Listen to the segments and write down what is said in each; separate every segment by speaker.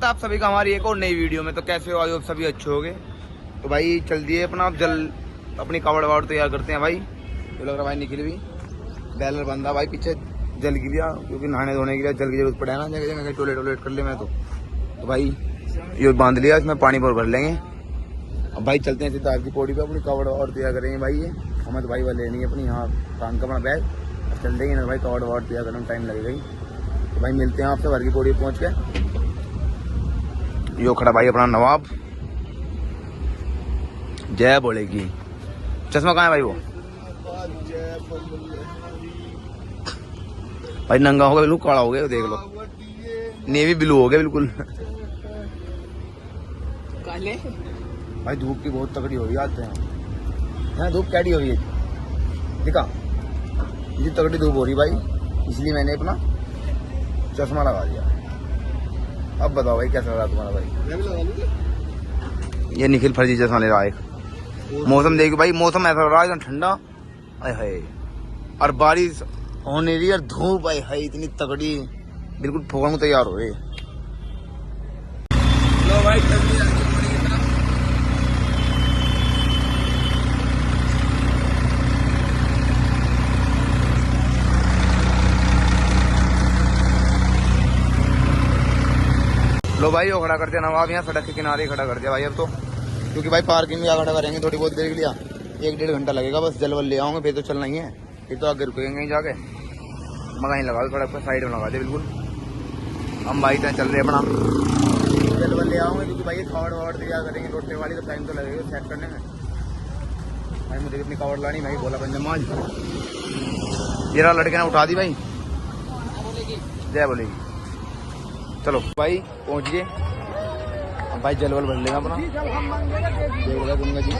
Speaker 1: स्वागत है आप सभी का हमारी एक और नई वीडियो में। तो कैसे हो, आई होप सभी अच्छे होंगे। तो भाई चल दिए अपना अपनी कावड़ वावड़ तैयार करते हैं भाई। तो लग रहा भाई निकली हुई बैलर बंदा भाई पीछे जल गिर गया, क्योंकि नहाने धोने के लिए जल की जरूरत पड़े ना, जगह जगह टॉयलेट कर ले मैं तो भाई ये बांध लिया, इसमें पानी भर लेंगे। अब भाई चलते हैं सीधा की पौड़ी पे, अपनी कावड़ और तैयार करेंगे भाई। ये हमें तो भाई वाले लेनी है अपनी यहाँ काम का अपना बैग, चल देंगे ना भाई कावड़ वावड़ तैयार करने में टाइम लगेगा ही। तो भाई मिलते हैं आपसे भर की पौड़ी पहुँच के। यो खड़ा भाई अपना नवाब, जय बोलेगी। चश्मा कहाँ है भाई? वो भाई नंगा हो गया बिल्कुल, काला हो गया, देख लो नेवी ब्लू हो गया बिल्कुल।
Speaker 2: काले
Speaker 1: भाई धूप की बहुत तगड़ी हो रही है, आते हैं धूप कैडी हो रही है, दिखा इतनी तगड़ी धूप हो रही भाई, इसलिए मैंने अपना चश्मा लगा दिया। अब बताओ भाई कैसा रहा तुम्हारा भाई?
Speaker 2: मैं भी लगा लूंगी।
Speaker 1: ये निखिल फर्जी चश्मा ले रहा है। मौसम देखिए भाई, मौसम ऐसा हो रहा है एकदम ठंडा, आए हाय, और बारिश होने रही और धूप आई है इतनी तगड़ी, बिल्कुल ठोकने को तैयार हो रही है। लो भाई लो भाई वो खड़ा कर दिया नवाब, यहाँ सड़क के किनारे खड़ा कर दिया भाई। अब तो क्योंकि भाई पार्किंग में खड़ा करेंगे थोड़ी बहुत देर के लिए, 1-1.5 घंटा लगेगा बस। जलवल ले आऊंगे फिर तो चलना ही है, फिर तो आगे रुकेंगे कहीं जाके। मगाही लगा दो सड़क पर, साइड में लगा दे बिल्कुल। हम भाई तय चल रहे अपना, जलवल ले आऊंगे क्योंकि भाई कावड़ वावड़ तैयार करेंगे रोटे वाली, तो टाइम तो लगेगा सेट करने में। भाई मुझे अपनी कावड़ लानी भाई, बोला पंजमाज ये रहा लड़के ने उठा दी भाई, जय बोलेगी। चलो भाई पहुंच गए भाई, जलवल भर लेगा अपना, देख दूंगा जी।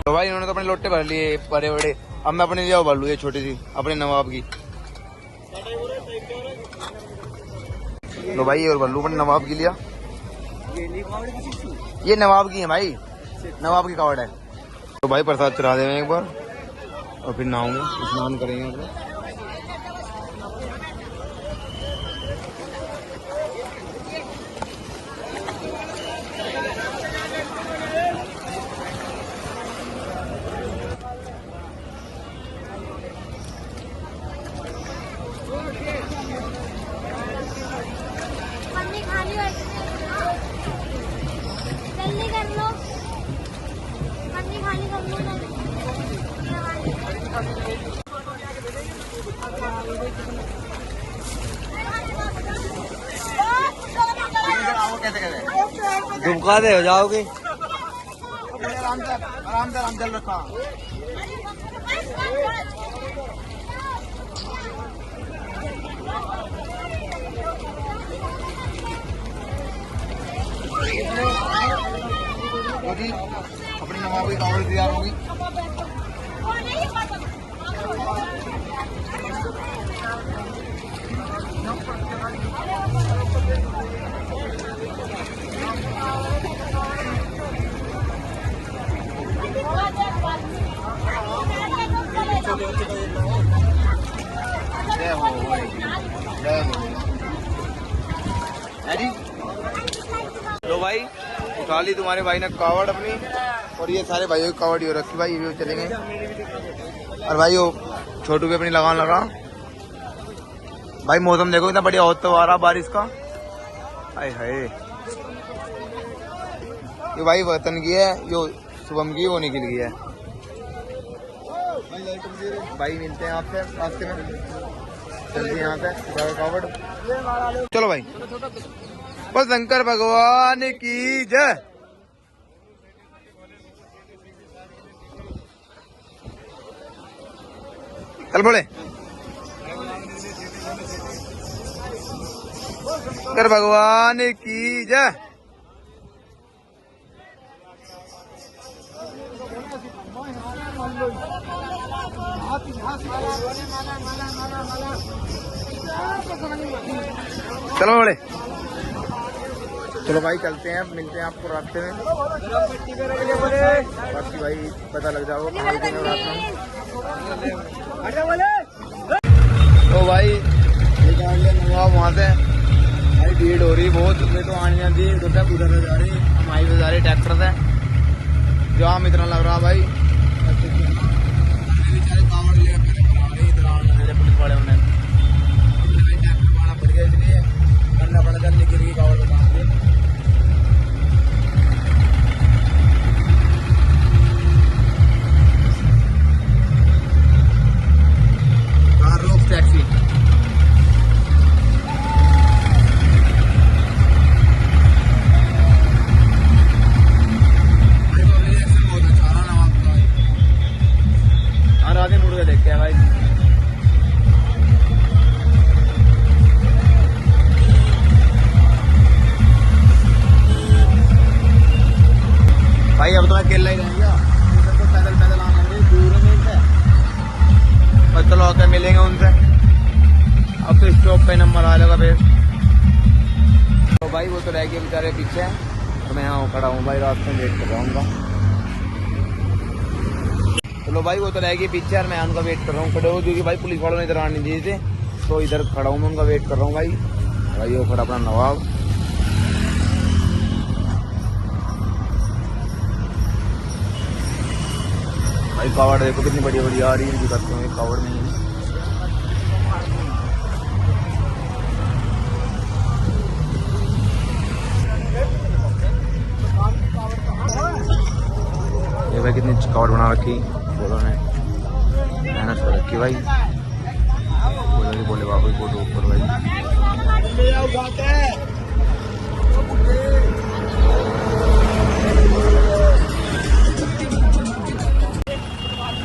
Speaker 1: तो भाई इन्होंने तो अपने लोटे भर लिए बड़े बड़े, अब मैं अपने लिए भर लूँ ये छोटी सी अपने नवाब की। तो भाई और भर लूँ अपने नवाब की लिया, ये नवाब की है भाई, नवाब की कावड़ है। तो भाई प्रसाद चढ़ा देंगे एक बार और फिर नहाऊंगे, स्नान करेंगे।
Speaker 3: जल्दी कर लो, खाली कर लो।
Speaker 2: झुमका दे हो जाओगे।
Speaker 1: आराम जल रखा। अपनी नवाब की कावड़ तैयार होगी। लो भाई उठा ली तुम्हारे भाई ने कावड़ अपनी, और ये सारे भाइयों की कावड़ हो रखी भाई, ये भी चलेंगे। और भाई वो छोटू भी अपनी लगान लगा भाई। मौसम देखो इतना बढ़िया होता आ रहा बारिश का, आए हाय। ये भाई वतन की है, यो शुभम की वो निकल गई है भाई। मिलते हैं आपसे रास्ते में, चलते यहाँ पे कावड़। चलो भाई, बस शंकर भगवान की जय। चल बोले शंकर भगवान की जय। चलो बोले, चलो भाई चलते हैं, मिलते हैं आपको रास्ते में। बाकी भाई पता लग जाओगे रात में। भाई निकाल लिया नवाब वहाँ से। भाई भीड़ हो रही बहुत, मैं तो आने दी उधर उधर जा रही, हम हाईवे जा रही ट्रैक्टर से, जाम इतना लग रहा भाई। बेचारे कावड़ ले इधर आने पुलिस वाले उन्हें ट्रैक्टर पाना पड़ गया, इसलिए करना पड़ा जल्दी गिर गई कावड़ को। टैक्सी आधे मुड़ के देखते हैं भाई। भाई अब तो मैं अकेला ही रहेंगे, तो पैदल पैदल आना नहीं, दूर में है बस, चलो आकर मिलेंगे उनसे। अब तो स्टॉप पे नंबर आ जाएगा फिर। तो भाई वो तो रह गए बेचारे पीछे, तो मैं यहाँ खड़ा हूँ भाई, रास्ते में वेट कर रहा हूँ उनका। चलो भाई वो तो रह गए पीछे यार, मैं उनका वेट कर रहा हूँ खड़े हो, क्योंकि भाई पुलिस वालों ने इधर आने दिए थे, तो इधर खड़ा हूँ मैं, उनका वेट कर रहा हूँ भाई। भाई वो खड़ा अपना नवाब। भाई कावड़ देखो कितनी बड़ी बड़ी आ रही है, करते हैं कावड़ नहीं है। ये भाई कितनी कावड़ बना रखी बोलो ने, मेहनत कर रखी भाई। बोले बोले बाबू फोटो ऊपर भाई।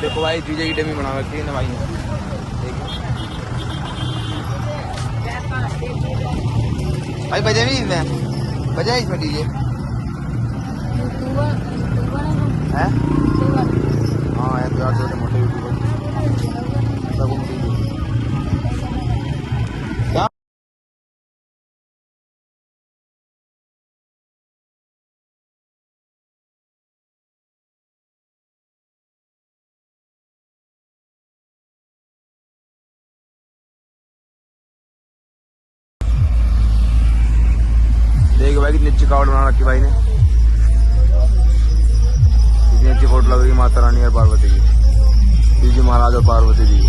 Speaker 1: देखो भाई डीजे की डमी बना रखी है ना भाई ने, भाई बजे भी इसमें बजा इसमें डीजे है। हाँ यार छोटे मोटे यूट्यूबर देख भाई कितनी अच्छी कावड़ बना रखी भाई ने, कितनी अच्छी फोटो लग रही है माता रानी और पार्वती की, शिव जी महाराज और पार्वती जी की।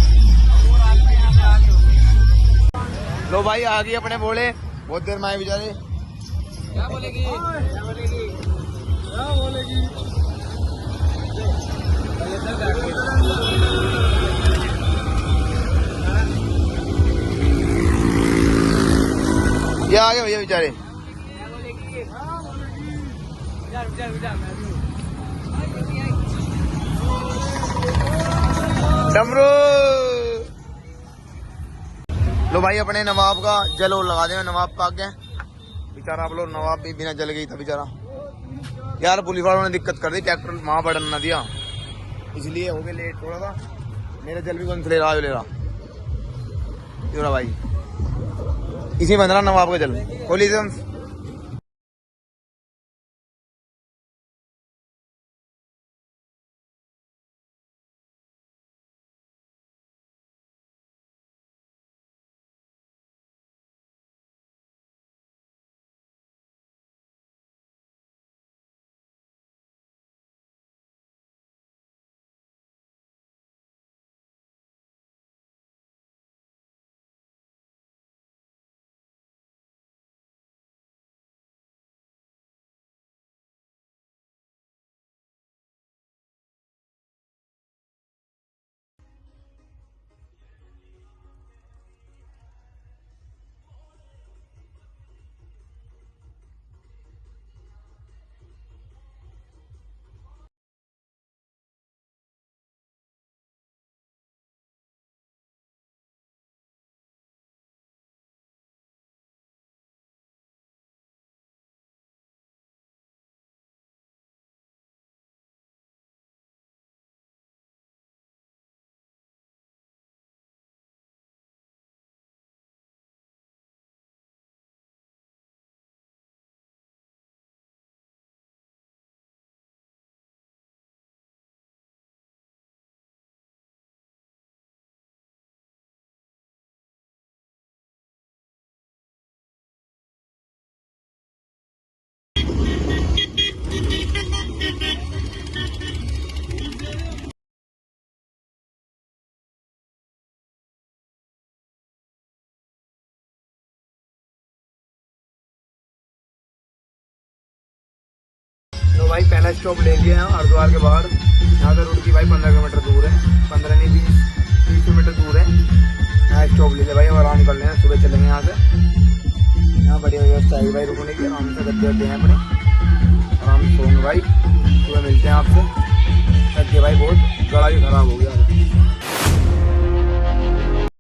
Speaker 1: लो भाई आ गई अपने बोले, बहुत देर में आए बेचारे।
Speaker 2: क्या बोलेगी, क्या बोलेगी, क्या बोलेगी।
Speaker 1: ये आ गए भैया बेचारे। डमरू लो भाई अपने नवाब का जलो लगा दे, नवाब का आगे बेचारा, आप लोग नवाब भी बिना जल गई था बेचारा यार, पुलिस वालों ने दिक्कत कर दी, ट्रैक्टर वहां बढ़न ना दिया, इसलिए हो गए लेट थोड़ा सा। मेरा जल भी कौन से ले रहा भाई, इसी बंद रहा नवाब का जल, खोली तो भाई पहला स्टॉप ले लिया है हरिद्वार के बाहर। यहाँ से रुड़की भाई 15 किलोमीटर दूर है, 15 नहीं 20 किलोमीटर दूर है। यहाँ स्टॉप ले लिया भाई, अब आराम कर लें, सुबह चलेंगे यहाँ से। यहाँ बढ़िया व्यवस्था है भाई रुकने की, आराम से गद्दे वद्दे हैं अपने, आराम से सोएंगे भाई। सुबह मिलते हैं आपसे। सच्चे भाई बहुत गला भी खराब हो गया।